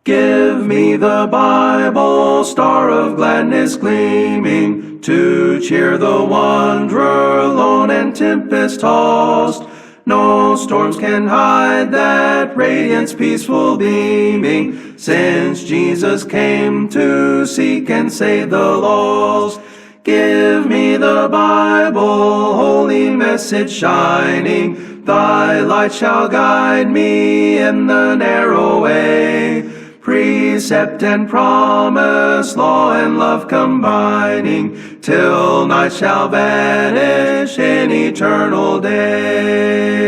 Give me the Bible, star of gladness gleaming, to cheer the wanderer lone and tempest-tossed. No storms can hide that radiance peaceful beaming, since Jesus came to seek and save the lost. Give me the Bible, holy message shining, thy light shall guide me in the narrow way. Precept and promise, law and love combining, till night shall vanish in eternal day.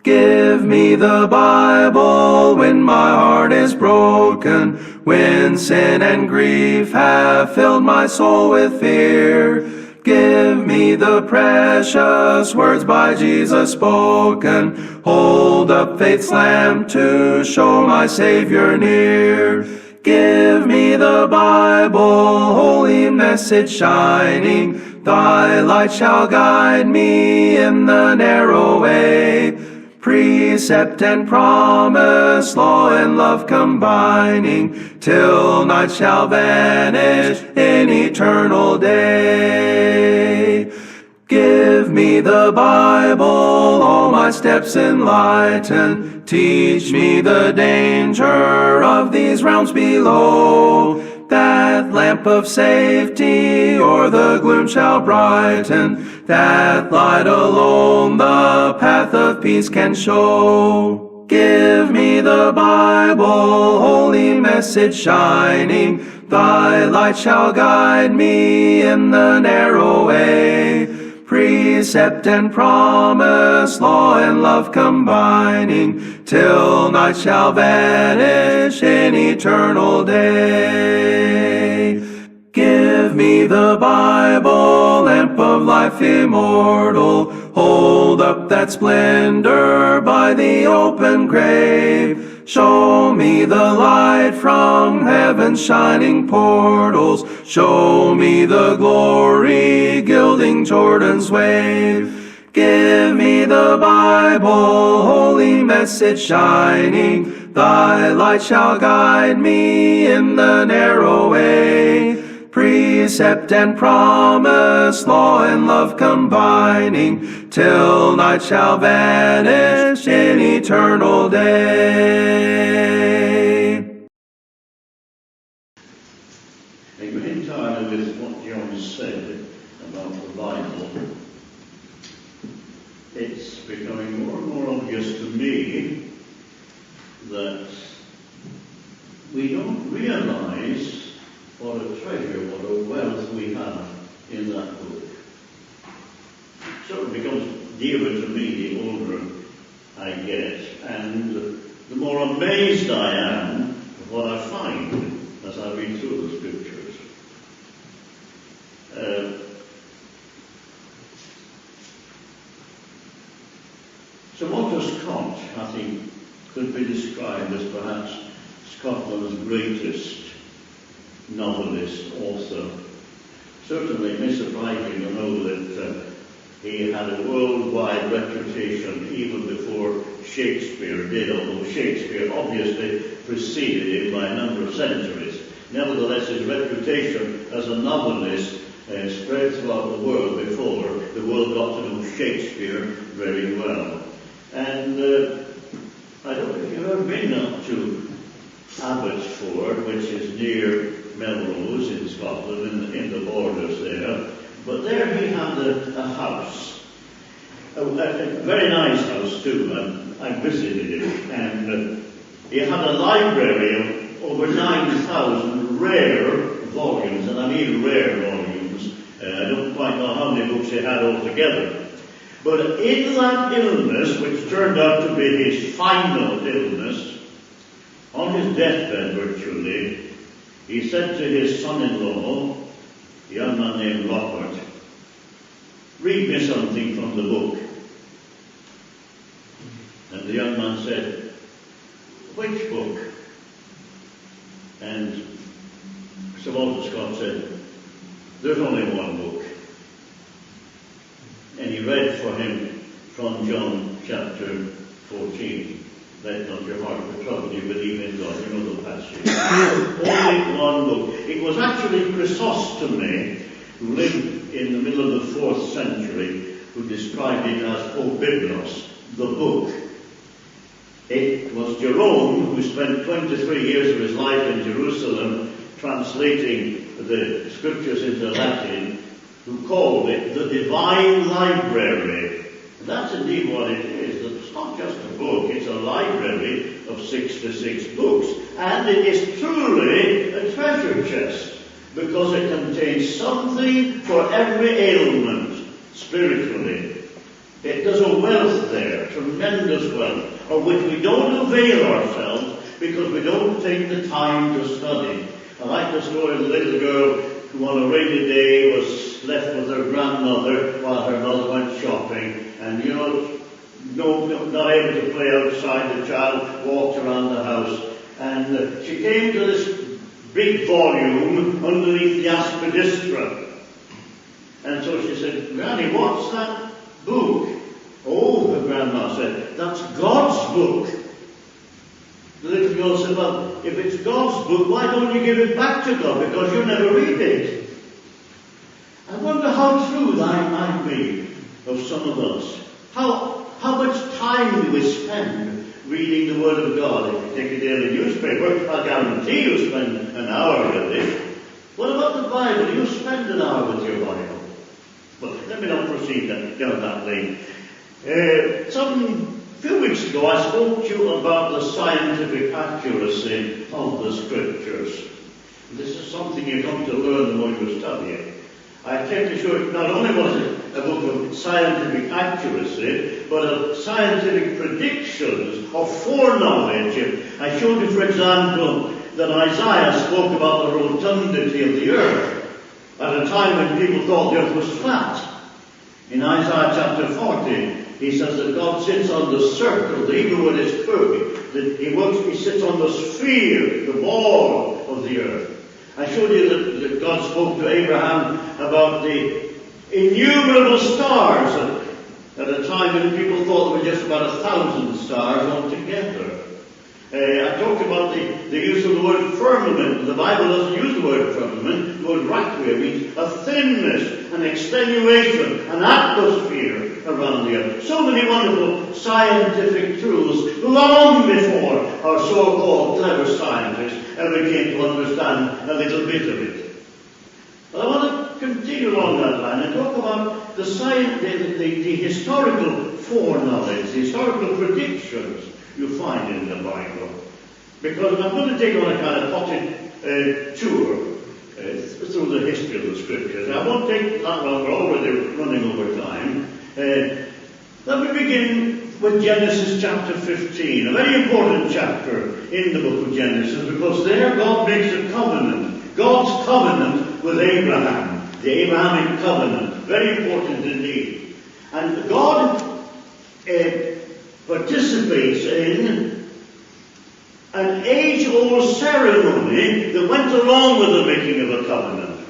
Give me the Bible when my heart is broken, when sin and grief have filled my soul with fear. Give me the precious words by Jesus spoken. Hold up faith's lamp to show my Savior near. Give me the Bible, holy message shining. Thy light shall guide me in the narrow way. Precept and promise, law and love combining, till night shall vanish in eternal day. Give me the Bible, all my steps enlighten. Teach me the danger of these realms below. That lamp of safety o'er the gloom shall brighten. That light alone the path of peace can show. Give me the Bible, holy message shining. Thy light shall guide me in the narrow way. Precept and promise, law and love combining, till night shall vanish in eternal day. Give me the Bible, lamp of life immortal, hold up that splendor by the open grave. Show me the light from heaven's shining portals, show me the glory gilding Jordan's wave. Give me the Bible, holy message shining, thy light shall guide me in the narrow way. Precept and promise, law and love combining, till night shall vanish in eternal day. Agree entirely with what John said about the Bible. It's becoming more and more obvious to me that we don't realize what a treasure, what a wealth we have in that book. It sort of becomes dearer to me the older I get, and the more amazed I am at what I find as I read through the scriptures. Sir Walter Scott, I think, could be described as perhaps Scotland's greatest novelist, author. Certainly it may surprise you to know that he had a worldwide reputation even before Shakespeare did, although Shakespeare obviously preceded him by a number of centuries. Nevertheless, his reputation as a novelist spread throughout the world before the world got to know Shakespeare very well. And I don't know if you've ever been up to Abbotsford, which is near Melrose in Scotland, in the borders there. But there he had a house, a very nice house too. I visited it, and he had a library of over 9,000 rare volumes, and I mean rare volumes. I don't quite know how many books he had altogether. But in that illness, which turned out to be his final illness, on his deathbed virtually, he said to his son-in-law, a young man named Robert, "Read me something from the book." And the young man said, "Which book?" And Sir Walter Scott said, "There's only one book." And he read for him from John chapter 14. Let not your heart be troubled, you believe in God. You know the passage. Only one book. It was actually Chrysostom, who lived in the middle of the 4th century, who described it as O Biblos, the book. It was Jerome, who spent 23 years of his life in Jerusalem translating the scriptures into Latin, who called it the Divine Library. And that's indeed what it is. It's not just a book, it's a library of 66 books. And it is truly a treasure chest, because it contains something for every ailment spiritually. There's a wealth there, tremendous wealth, of which we don't avail ourselves because we don't take the time to study. I like the story of the little girl who on a rainy day was left with her grandmother while her mother went shopping. And not able to play outside, the child walked around the house. And she came to this big volume underneath the aspidistra. And so she said, Granny, what's that book? Oh, her grandma said, that's God's book. The little girl said, well, if it's God's book, why don't you give it back to God? Because you never read it. I wonder how true that might be of some of us. How much time do we spend reading the Word of God? If you take a daily newspaper, I guarantee you spend an hour with it. What about the Bible? Do you spend an hour with your Bible? Well, let me not proceed down that lane. Some few weeks ago, I spoke to you about the scientific accuracy of the Scriptures. This is something you come to learn the more you study it. I came to show you not only was it a book of scientific accuracy, but of scientific predictions, of foreknowledge. I showed you, for example, that Isaiah spoke about the rotundity of the earth at a time when people thought the earth was flat. In Isaiah chapter 40, he says that God sits on the circle, the Hebrew word is kug, that he sits on the sphere, the ball of the earth. I showed you that God spoke to Abraham about the innumerable stars at a time when people thought there were just about 1,000 stars altogether. I talked about the use of the word firmament. The Bible doesn't use the word firmament. The word raquia means a thinness, an extenuation, an atmosphere around the earth. So many wonderful scientific truths long before our so-called clever scientists ever came to understand a little bit of it. But I want to continue along that line and talk about the historical foreknowledge, the historical predictions you find in the Bible. Because I'm going to take on a kind of potted tour through the history of the Scriptures. I won't take that long, we're already running over time. Let me begin with Genesis chapter 15, a very important chapter in the book of Genesis, because there God makes a covenant, God's covenant with Abraham, the Abrahamic covenant, very important indeed. And God participates in an age-old ceremony that went along with the making of a covenant.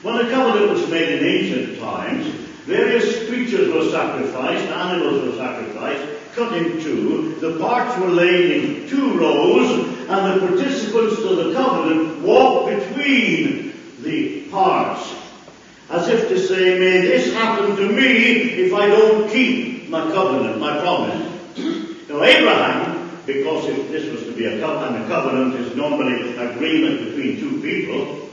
When a covenant was made in ancient times, various creatures were sacrificed, animals were sacrificed, cut in two, the parts were laid in two rows, and the participants to the covenant walked between the parts, as if to say, may this happen to me if I don't keep my covenant, my promise. Now Abraham, because this was to be a covenant, and a covenant is normally agreement between two people,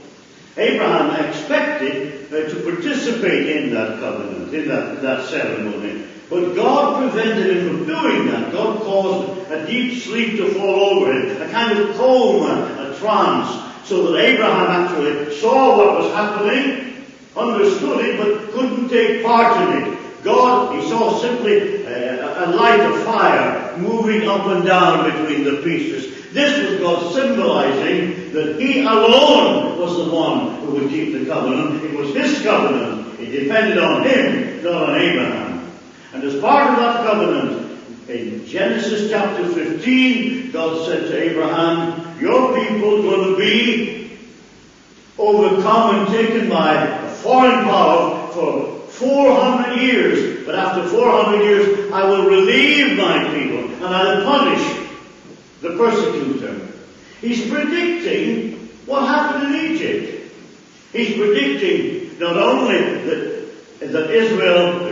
Abraham expected to participate in that covenant, in that ceremony. But God prevented him from doing that. God caused a deep sleep to fall over him, a kind of coma, a trance, so that Abraham actually saw what was happening, understood it, but couldn't take part in it. God, he saw simply a light of fire moving up and down between the pieces. This was God symbolizing that he alone was the one who would keep the covenant. It was his covenant. It depended on him, not on Abraham. And as part of that covenant, in Genesis chapter 15, God said to Abraham, your people are going to be overcome and taken by a foreign power for 400 years. But after 400 years, I will relieve my people, and I will punish the persecutor. He's predicting what happened in Egypt. He's predicting not only that Israel,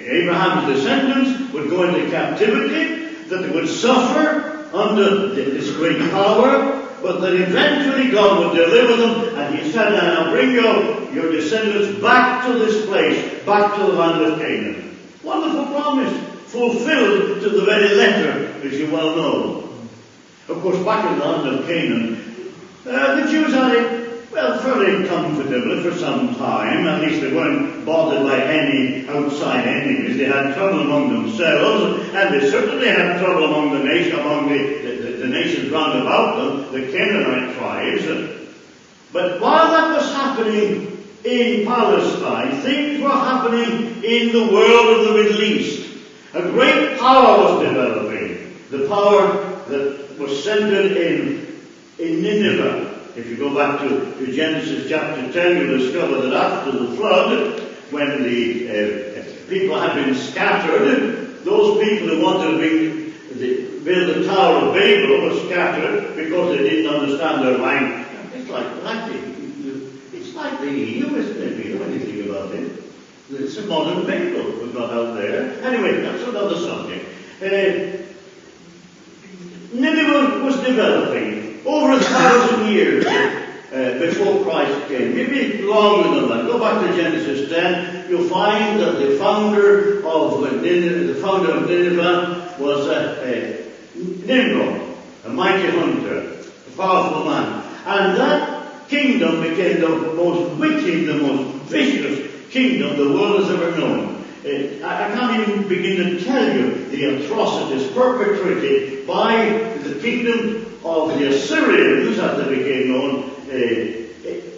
Abraham's descendants, would go into captivity, that they would suffer under this great power, but that eventually God would deliver them, and he said, and I'll bring your descendants back to this place, back to the land of Canaan. Wonderful promise, fulfilled to the very letter, as you well know. Of course, back in the land of Canaan, the Jews had it, well, fairly comfortably for some time. At least they weren't bothered by any outside enemies. They had trouble among themselves, and they certainly had trouble among the nations round about them, the Canaanite tribes. But while that was happening in Palestine, things were happening in the world of the Middle East. A great power was developing. The power that was centered in Nineveh. If you go back to Genesis chapter 10, you'll discover that after the flood, when the people had been scattered, those people who wanted to build the Tower of Babel were scattered because they didn't understand their language. It's like the EU, isn't it? You know anything about it? It's a modern Babel we've got out there. Anyway, that's another subject. Nineveh was developing over 1,000 years before Christ came, maybe longer than that. Go back to Genesis 10, you'll find that the founder of Nineveh was Nimrod, a mighty hunter, a powerful man. And that kingdom became the most wicked, the most vicious kingdom the world has ever known. I can't even begin to tell you the atrocities perpetrated by the kingdom of the Assyrians, as they became known,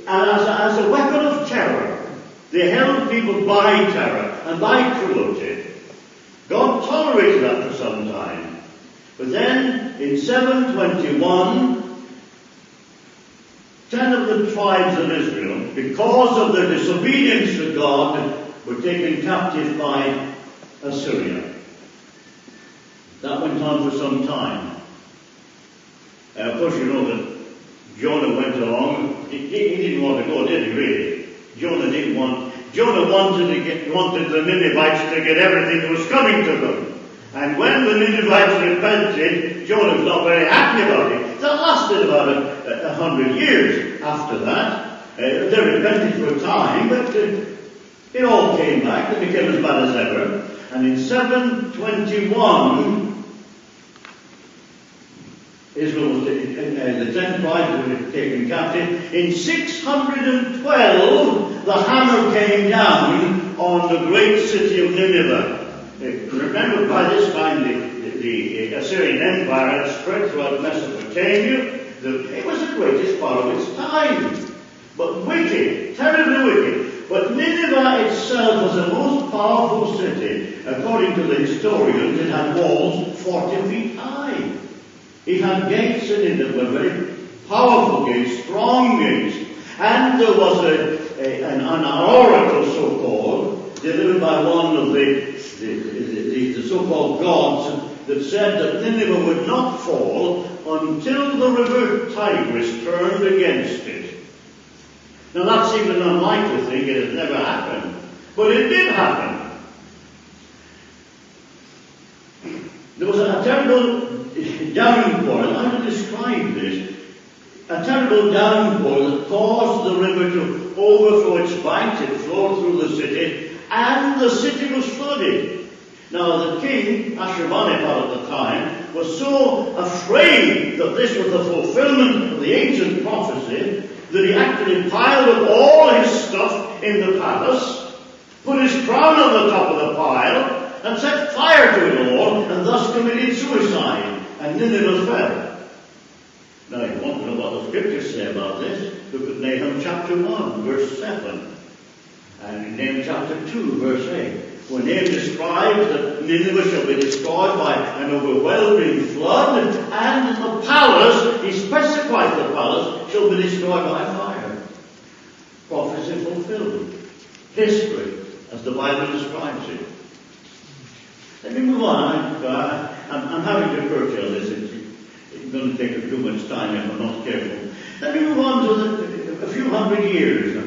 as a weapon of terror. They held people by terror and by cruelty. God tolerated that for some time. But then, in 721, 10 of the tribes of Israel, because of their disobedience to God, were taken captive by Assyria. That went on for some time. Of course, you know that Jonah went along. He didn't want to go, did he, really? Jonah didn't want. Jonah wanted the Ninevites to get everything that was coming to them. And when the Ninevites repented, Jonah was not very happy about it. That lasted about 100 years after that. They repented for a time, but it all came back. They became as bad as ever. And in 721, Israel was the 10 tribes were taken captive. In 612, the hammer came down on the great city of Nineveh. Remember, by this time, the Assyrian Empire had spread throughout Mesopotamia. It was the greatest part of its time. But wicked, terribly wicked. But Nineveh itself was the most powerful city. According to the historians, it had walls 40 feet high. It had gates in Nineveh, very powerful gates, strong gates. And there was an oracle, so-called, delivered by one of the so-called gods, that said that Nineveh would not fall until the river Tigris turned against it. Now that seemed an unlikely thing, it had never happened. But it did happen. There was a terrible downpour, and how to describe this? A terrible downpour that caused the river to overflow its banks. It flowed through the city, and the city was flooded. Now the king, Ashurbanipal at the time, was so afraid that this was the fulfillment of the ancient prophecy that he actually piled up all his stuff in the palace, put his crown on the top of the pile, and set fire to it all, and thus committed suicide, and Nineveh fell. Now, if you want to know what the scriptures say about this, look at Nahum chapter 1, verse 7, and Nahum chapter 2, verse 8. When Nahum describes that Nineveh shall be destroyed by an overwhelming flood, and the palace, he specifies the palace, shall be destroyed by fire. Prophecy fulfilled. History, as the Bible describes it. Let me move on. I'm having to curtail this. I'm going to take up too much time if I'm not careful. Let me move on to a few hundred years.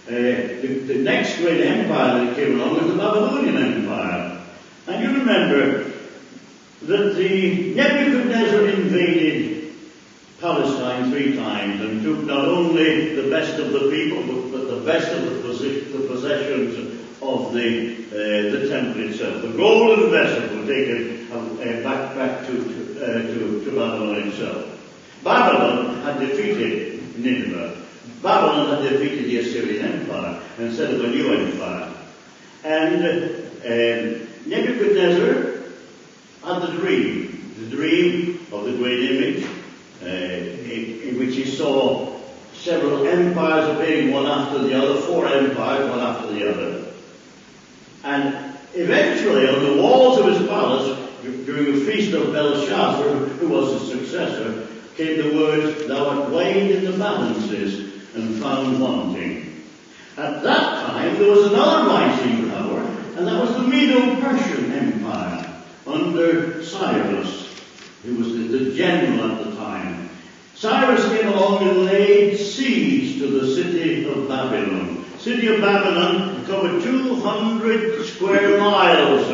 The next great empire that came along was the Babylonian Empire. And you remember that the Nebuchadnezzar invaded Palestine 3 times and took not only the best of the people, but the best of the possessions of the temple itself. The golden vessel was taken back to Babylon itself. Babylon had defeated Nineveh. Babylon had defeated the Assyrian Empire and set up a new empire. And Nebuchadnezzar had the dream of the great image, in which he saw several empires appearing one after the other, 4 empires one after the other. And eventually, on the walls of his palace, during the feast of Belshazzar, who was his successor, came the words, "Thou art weighed in the balances and found wanting." At that time, there was another rising power, and that was the Medo-Persian Empire, under Cyrus, who was the general at the time. Cyrus came along and laid siege to the city of Babylon. City of Babylon covered 200 square miles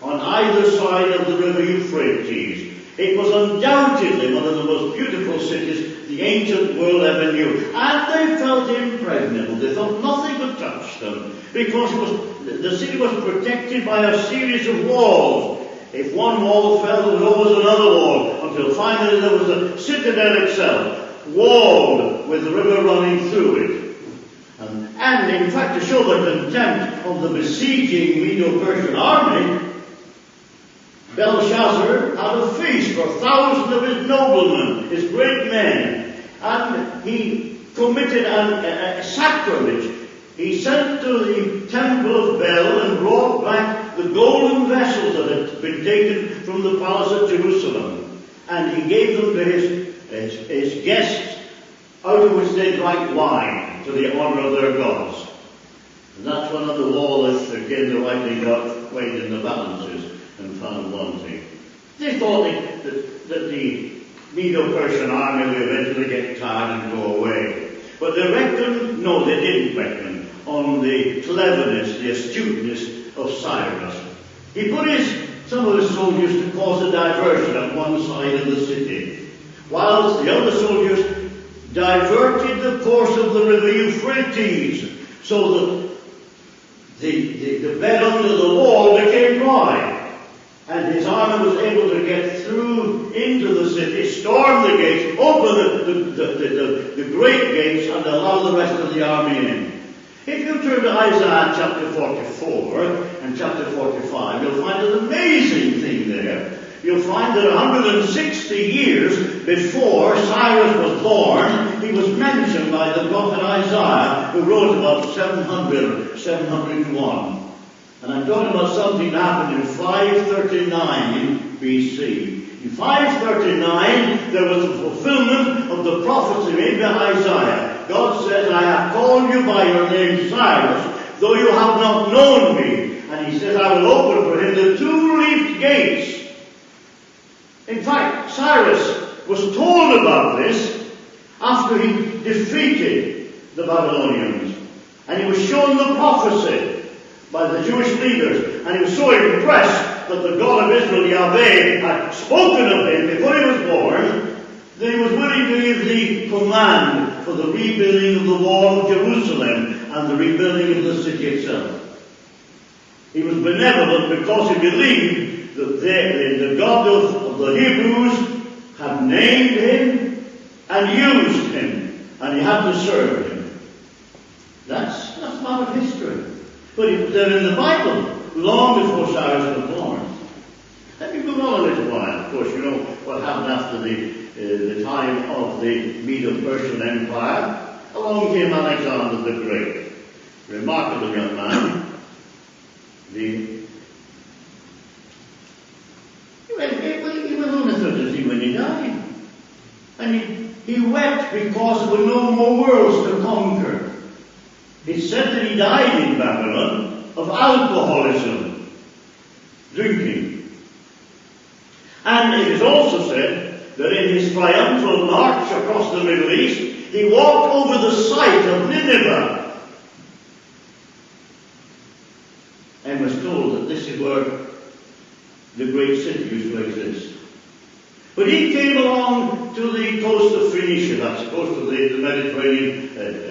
on either side of the river Euphrates. It was undoubtedly one of the most beautiful cities the ancient world ever knew. And they felt impregnable. They thought nothing could touch them, because the city was protected by a series of walls. If one wall fell, there was always another wall, until finally there was the citadel itself, walled with the river running through it. And in fact, to show the contempt of the besieging Medo-Persian army, Belshazzar had a feast for 1,000 of his noblemen, his great men, and he committed a sacrilege. He sent to the temple of Bel and brought back the golden vessels that had been taken from the palace of Jerusalem, and he gave them to his guests, out of which they drank wine, to the honour of their gods. And that's one of the wallets that came to rightly got weighed in the balances and found wanting. They thought that the Medo-Persian army would eventually get tired and go away. But they reckoned, no, they didn't reckon, on the cleverness, the astuteness of Cyrus. He put some of his soldiers to cause a diversion at one side of the city, whilst the other soldiers diverted the course of the river Euphrates, so that the bed under the wall became dry. And his army was able to get through into the city, storm the gates, open the great gates, and allow the rest of the army in. If you turn to Isaiah chapter 44 and chapter 45, you'll find an amazing thing there. You'll find that 160 years before Cyrus was born, he was mentioned by the prophet Isaiah, who wrote about 701. And I'm talking about something that happened in 539 BC. In 539, there was a fulfillment of the prophecy made by Isaiah. God says, "I have called you by your name Cyrus, though you have not known me." And he says, "I will open for him the 2-leafed gates." In fact, Cyrus was told about this after he defeated the Babylonians. And he was shown the prophecy by the Jewish leaders. And he was so impressed that the God of Israel, Yahweh, had spoken of him before he was born, that he was willing to give the command for the rebuilding of the wall of Jerusalem and the rebuilding of the city itself. He was benevolent because he believed that the God of the Hebrews had named him and used him, and he had to serve him. That's part of history. But it was there in the Bible, long before Cyrus was born. Let me move on a little while. Of course, you know what happened after the time of the Medo-Persian Empire. Along came Alexander the Great. Remarkable young man. He was only 33 when he died. And he wept because there were no more worlds to conquer. It's said that he died in Babylon of alcoholism, drinking. And it is also said that in his triumphal march across the Middle East, he walked over the site of Nineveh and was told that this is where the great city used to exist. But he came along to the coast of Phoenicia, that's close to the Mediterranean,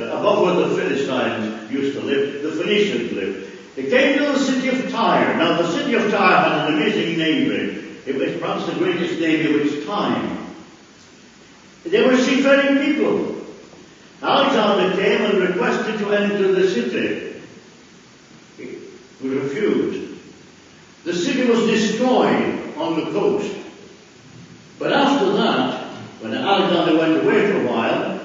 above where the Philistines used to live, the Phoenicians lived. He came to the city of Tyre. Now the city of Tyre had an amazing name. It was perhaps the greatest name of its time. They were seafaring people. Alexander came and requested to enter the city. He refused. The city was destroyed on the coast. But after that, when Alexander went away for a while,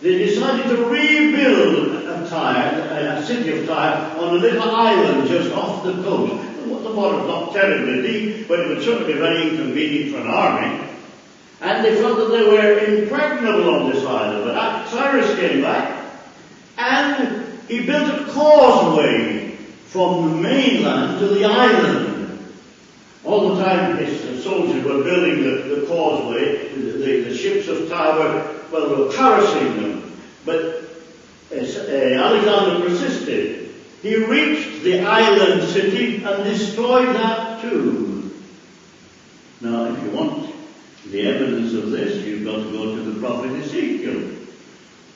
they decided to rebuild a city of Tyre on a little island just off the coast. The water's not terribly deep, but it would certainly be very inconvenient for an army. And they felt that they were impregnable on this island. But Cyrus came back, and he built a causeway from the mainland to the island. All the time his soldiers were building the causeway, the ships of Tyre were harassing them. But Alexander persisted. He reached the island city and destroyed that too. Now, if you want the evidence of this, you've got to go to the prophet Ezekiel.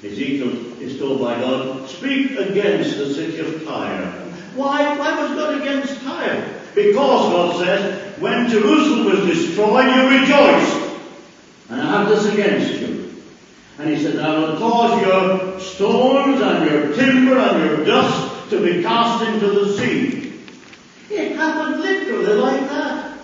Ezekiel is told by God, speak against the city of Tyre. Why was God against Tyre? Because God says, when Jerusalem was destroyed, you rejoiced. And I have this against you. And he said, I will cause your stones and your timber and your dust to be cast into the sea. It happened literally like that.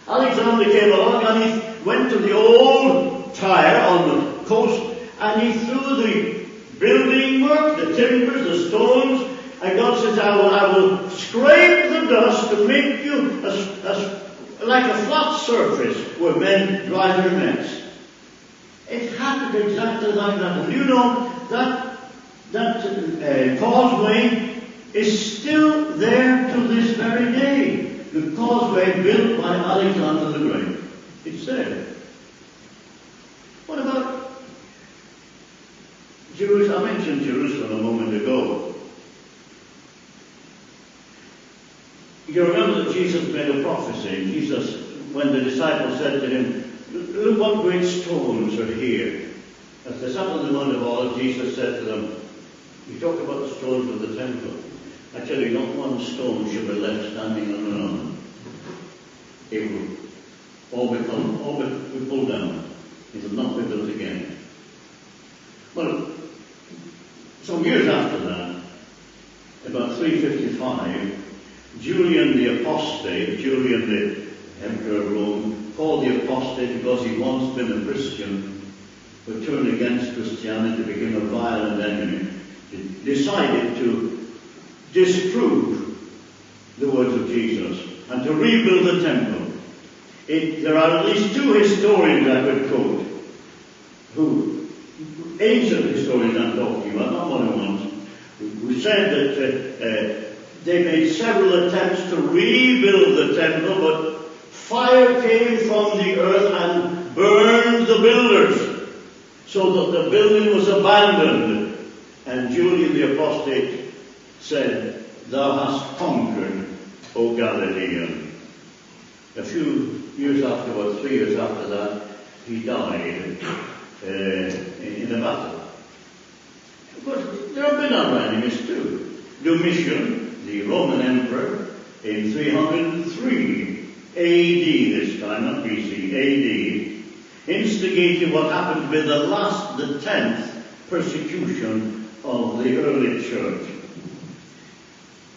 Alexander came along and he went to the old Tyre on the coast and he threw the building work, the timbers, the stones, and God says, I will scrape the dust to make you like a flat surface where men dry their nets. It happened exactly like that. And you know, that causeway is still there to this very day. The causeway built by Alexander the Great. It's there. What about Jerusalem? I mentioned Jerusalem a moment ago. You remember that Jesus made a prophecy. Jesus, when the disciples said to him, look what great stones are here. As they sat on the Mount of Olives, Jesus said to them, you talk about the stones of the temple. I tell you, not one stone shall be left standing on their own. It will all be pulled down. It will not be built again. Well, some years after that, about 355, Julian the Apostate, Julian the Emperor of Rome, called the apostate because he'd once been a Christian, but turned against Christianity, became a violent enemy, decided to disprove the words of Jesus and to rebuild the temple. There are at least two historians I could quote, ancient historians I'm talking about, not modern ones, who said that they made several attempts to rebuild the temple, but fire came from the earth and burned the builders, so that the building was abandoned. And Julian the Apostate said, thou hast conquered, O Galilean. A few years afterwards, 3 years after that, he died in a battle. Of course, there have been other enemies too. Domitian, the Roman emperor, in 303 AD this time, not BC, AD, instigated what happened to be the 10th persecution of the early church.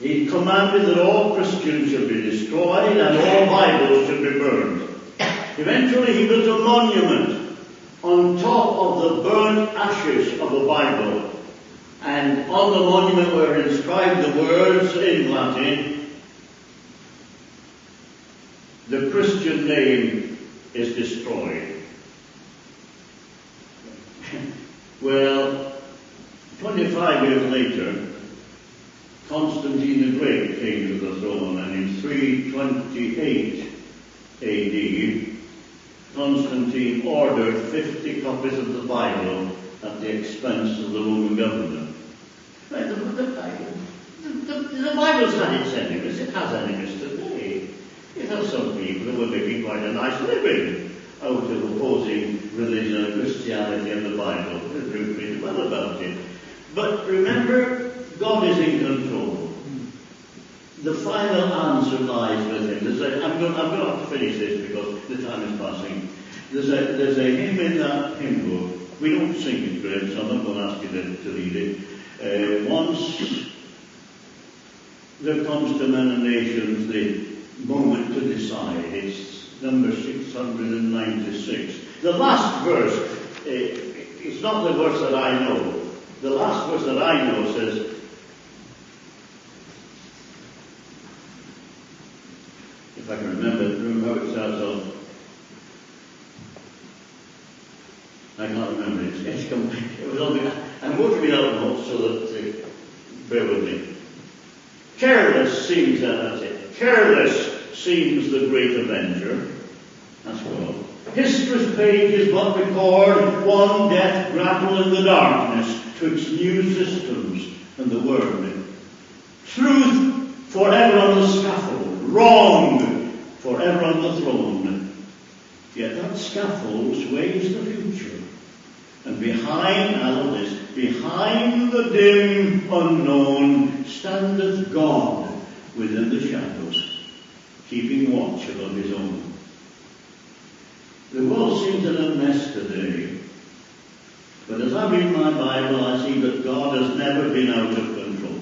He commanded that all Christians should be destroyed and all Bibles should be burned. Eventually he built a monument on top of the burnt ashes of a Bible. And on the monument were inscribed the words in Latin, the Christian name is destroyed. Well, 25 years later, Constantine the Great came to the throne, and in 328 AD, Constantine ordered 50 copies of the Bible at the expense of the Roman government. Right, the Bible's had its enemies. It has enemies today. It has some people who are making quite a nice living out of opposing religion and Christianity and the Bible. They're doing pretty well about it. But remember, God is in control. The final answer lies with him. I'm going to have to finish this because the time is passing. There's a hymn in that hymn book. We don't sing it, Graham, so I'm not going to ask you to read it. Once there comes to men and nations the moment to decide. It's number 696. The last verse, it's not the verse that I know. The last verse that I know says, if I can remember how it starts off. I can't remember it. It was on the, I'm going to read out notes so that, bear with me. Careless seems, that's it. Careless seems the great avenger. That's God. History's pages but record one death grapple in the darkness twixt new systems and the word. Truth forever on the scaffold, wrong forever on the throne. Yet that scaffold sways the future. And behind, I love this, behind the dim unknown standeth God within the shadows, keeping watch above his own. The world seems in a mess today. But as I read my Bible, I see that God has never been out of control.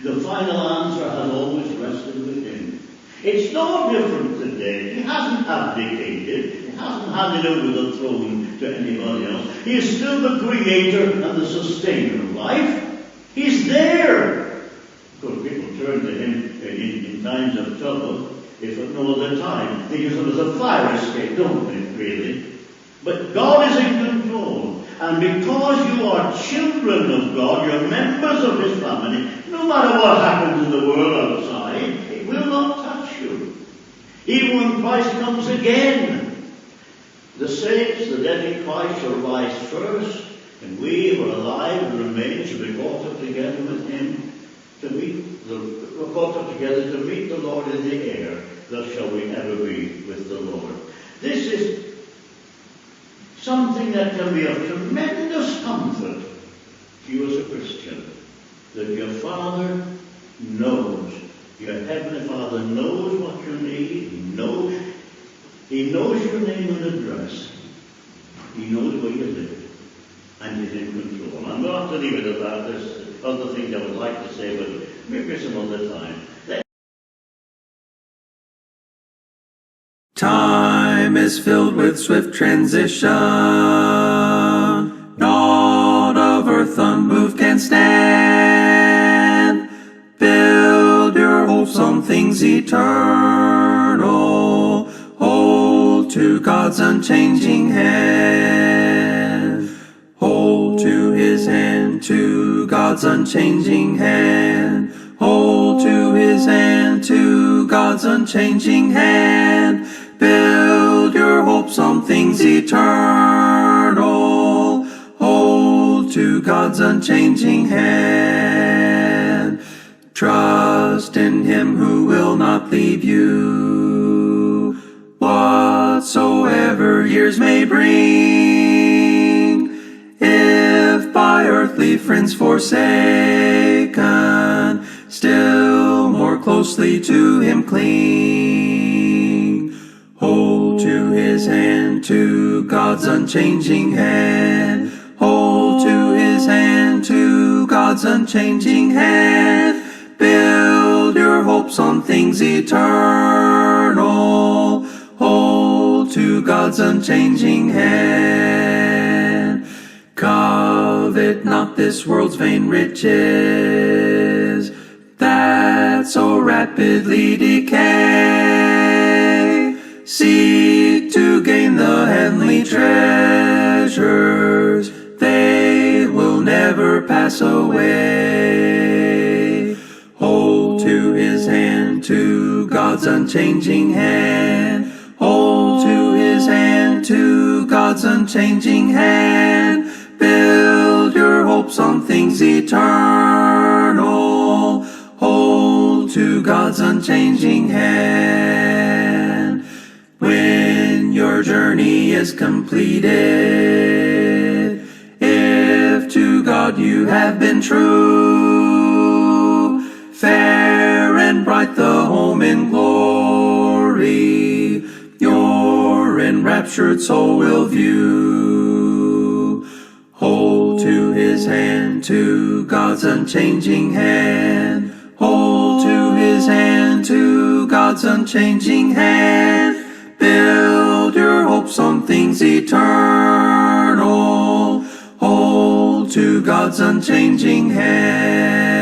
The final answer has always rested with him. It's no different today. He hasn't abdicated. He hasn't handed over the throne to anybody else. He is still the creator and the sustainer of life. He's there. Of course, people turn to him in times of trouble, if at no other time. They use him as a fire escape, don't they, really? But God is in control. And because you are children of God, you're members of his family, no matter what happens in the world outside, it will not touch you. Even when Christ comes again, the saints, the dead in Christ, shall rise first, and we who are alive and remain shall be caught up together with him to meet the Lord in the air. Thus shall we ever be with the Lord. This is something that can be of tremendous comfort to you as a Christian, that your Father knows, your Heavenly Father knows what you need. He knows your name and address. He knows where you live, and he's in control. I'm going to have to leave it at that. There's other things I would like to say, but maybe some other time. Time is filled with swift transition. Naught of earth unmoved can stand. Build your hopes on things eternal. Hold to God's unchanging hand. Hold to his hand, to God's unchanging hand. Hold to his hand, to God's unchanging hand. Build your hopes on things eternal. Hold to God's unchanging hand. Trust in him who will not leave you, whatsoever years may bring. If by earthly friends forsaken, still more closely to him cling. Hold to his hand, to God's unchanging hand. Hold to his hand, to God's unchanging hand. Build your hopes on things eternal. Hold to God's unchanging hand. Covet not this world's vain riches that so rapidly decay. Seek to gain the heavenly treasures. They will never pass away. Hold to his hand, to God's unchanging hand. Hold to his hand, into God's unchanging hand. Build your hopes on things eternal. Hold to God's unchanging hand. When your journey is completed, if to God you have been true, fair and bright the home in glory, your enraptured soul will view. Hold to his hand, to God's unchanging hand. Hold to his hand, to God's unchanging hand. Build your hopes on things eternal. Hold to God's unchanging hand.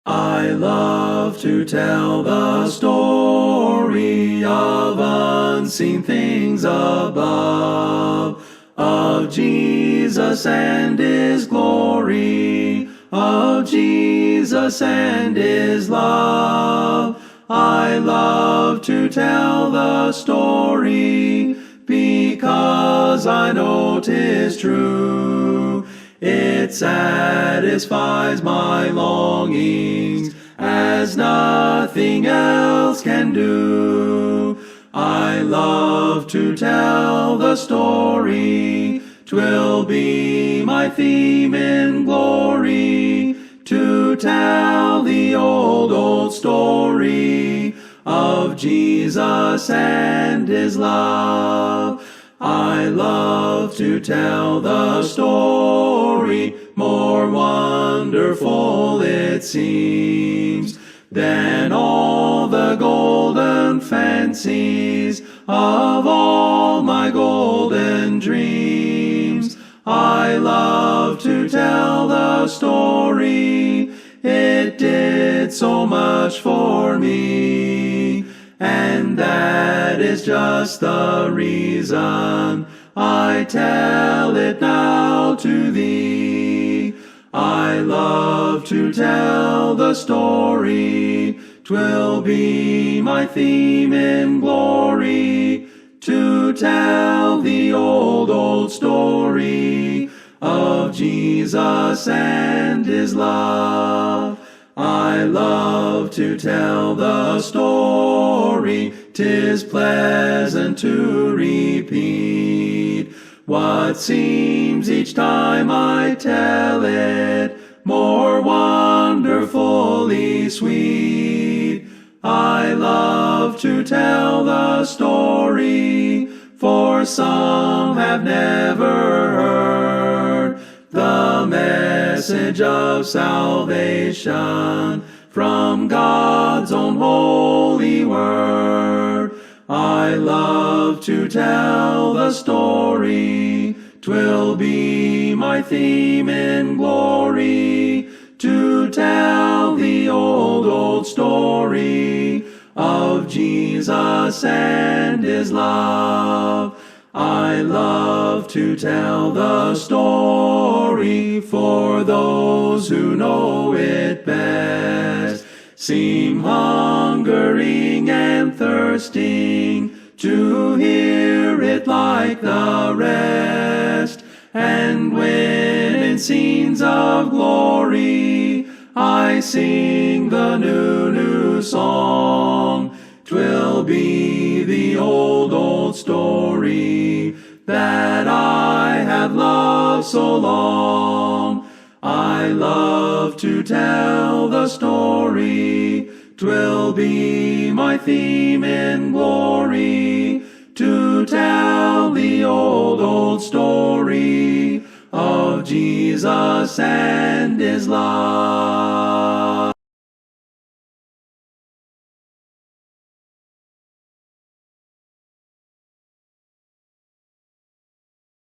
I love to tell the story of unseen things above, of Jesus and his glory, of Jesus and his love. I love to tell the story because I know 'tis true. It satisfies my longings as nothing else can do. I love to tell the story, 'twill be my theme in glory, to tell the old story of Jesus and his love. I love to tell the story, more wonderful it seems than all the golden fancies of all my golden dreams. I love to tell the story, it did so much for me, and that is just the reason I tell it now to thee. I love to tell the story, 'twill be my theme in glory, to tell the old story of Jesus and his love. I love to tell the story, 'tis pleasant to repeat what seems each time I tell it more wonderfully sweet. I love to tell the story, for some have never heard the message of salvation from God's own holy word. I love to tell the story, 'twill be my theme in glory, to tell the old story of Jesus and his love. I love to tell the story, for those who know it best seem hungering and thirsting to hear it like the rest. And when in scenes of glory I sing the new song, 'twill be the old story that I have loved so long. I love to tell the story, 'twill be my theme in glory, to tell the old story of Jesus and his love.